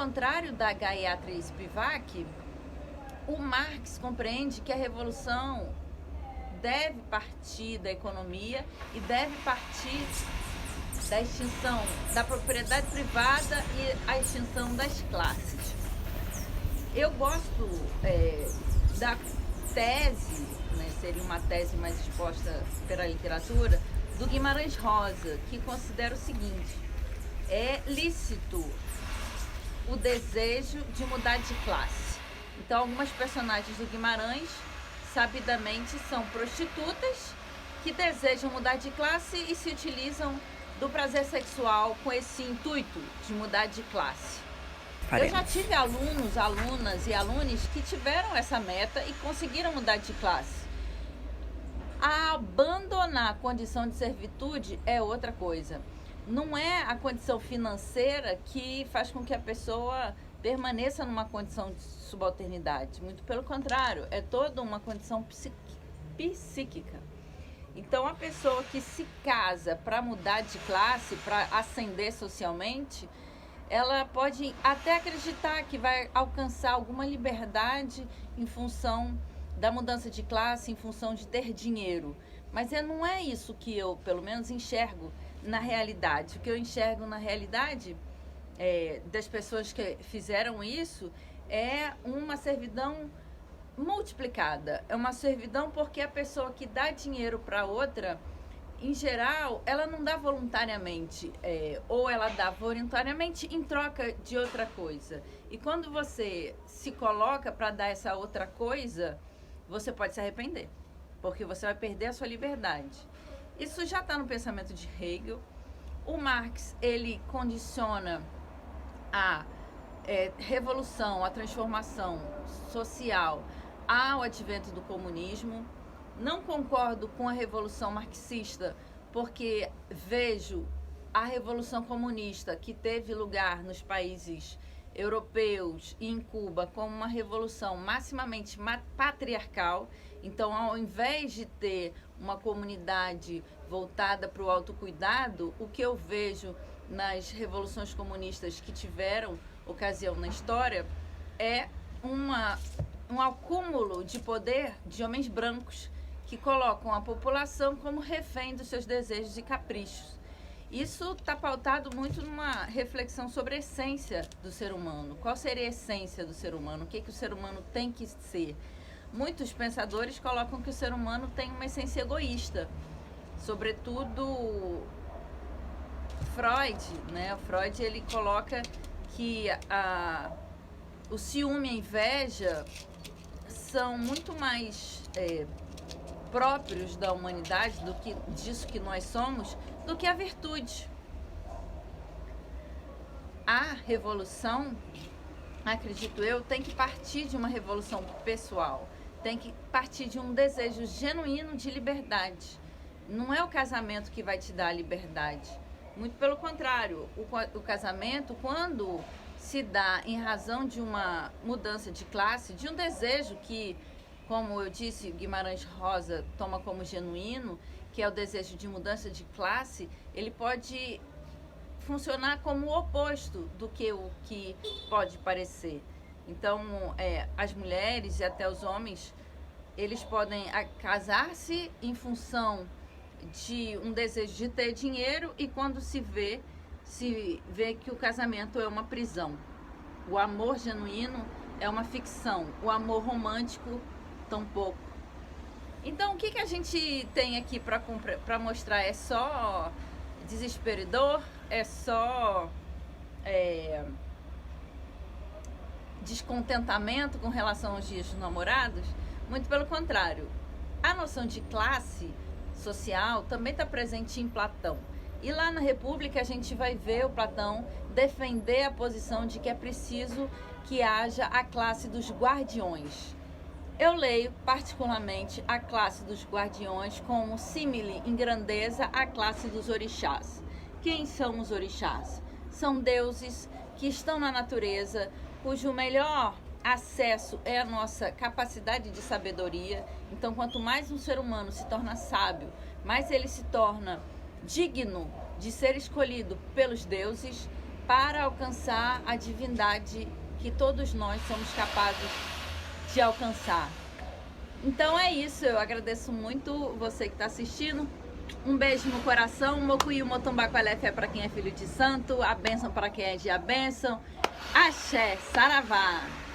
Ao contrário da Gayatri Spivak, o Marx compreende que a revolução deve partir da economia e deve partir da extinção da propriedade privada e a extinção das classes. Eu gosto da tese, né, seria uma tese mais exposta pela literatura, do Guimarães Rosa, que considera o seguinte: é lícito o desejo de mudar de classe. Então, algumas personagens do Guimarães, sabidamente, são prostitutas que desejam mudar de classe e se utilizam do prazer sexual com esse intuito de mudar de classe. Eu já tive alunos, alunas e alunos que tiveram essa meta e conseguiram mudar de classe. Abandonar a condição de servitude é outra coisa. Não é a condição financeira que faz com que a pessoa permaneça numa condição de subalternidade. Muito pelo contrário, é toda uma condição psíquica. Então, a pessoa que se casa para mudar de classe, para ascender socialmente, ela pode até acreditar que vai alcançar alguma liberdade em função da mudança de classe, em função de ter dinheiro. Mas não é isso que eu, pelo menos, enxergo na realidade. O que eu enxergo na realidade das pessoas que fizeram isso é uma servidão multiplicada. É uma servidão porque a pessoa que dá dinheiro para outra, em geral, ela não dá voluntariamente, ou ela dá voluntariamente em troca de outra coisa. E quando você se coloca para dar essa outra coisa, você pode se arrepender, porque você vai perder a sua liberdade. Isso já está no pensamento de Hegel. O Marx, ele condiciona a revolução, a transformação social ao advento do comunismo. Não concordo com a revolução marxista, porque vejo a revolução comunista que teve lugar nos países europeus e em Cuba como uma revolução maximamente patriarcal. Então, ao invés de ter uma comunidade voltada para o autocuidado, o que eu vejo nas revoluções comunistas que tiveram ocasião na história é um acúmulo de poder de homens brancos que colocam a população como refém dos seus desejos e caprichos. Isso está pautado muito numa reflexão sobre a essência do ser humano. Qual seria a essência do ser humano? O que o ser humano tem que ser? Muitos pensadores colocam que o ser humano tem uma essência egoísta. Sobretudo Freud, né? Freud, ele coloca que o ciúme e a inveja são muito mais próprios da humanidade, disso que nós somos, do que a virtude. A revolução, acredito eu, tem que partir de uma revolução pessoal, tem que partir de um desejo genuíno de liberdade. Não é o casamento que vai te dar a liberdade. Muito pelo contrário, o casamento, quando se dá em razão de uma mudança de classe, de um desejo que, como eu disse, Guimarães Rosa toma como genuíno, que é o desejo de mudança de classe, ele pode funcionar como o oposto do que o que pode parecer. Então, as mulheres e até os homens, eles podem casar-se em função de um desejo de ter dinheiro, e quando se vê que o casamento é uma prisão. O amor genuíno é uma ficção, o amor romântico tampouco. Então, o que a gente tem aqui para mostrar? É só desespero e dor? É só descontentamento com relação aos dias dos namorados? Muito pelo contrário. A noção de classe social também está presente em Platão. E lá na República a gente vai ver o Platão defender a posição de que é preciso que haja a classe dos guardiões. Eu leio particularmente a classe dos guardiões como símile em grandeza à classe dos orixás. Quem são os orixás? São deuses que estão na natureza, cujo melhor acesso é a nossa capacidade de sabedoria. Então, quanto mais um ser humano se torna sábio, mais ele se torna digno de ser escolhido pelos deuses para alcançar a divindade que todos nós somos capazes de alcançar. Então é isso, eu agradeço muito você que está assistindo. Um beijo no coração. Mokuyu Motumbá Quelef é para quem é filho de santo. A bênção para quem é de a bênção. Axé, saravá.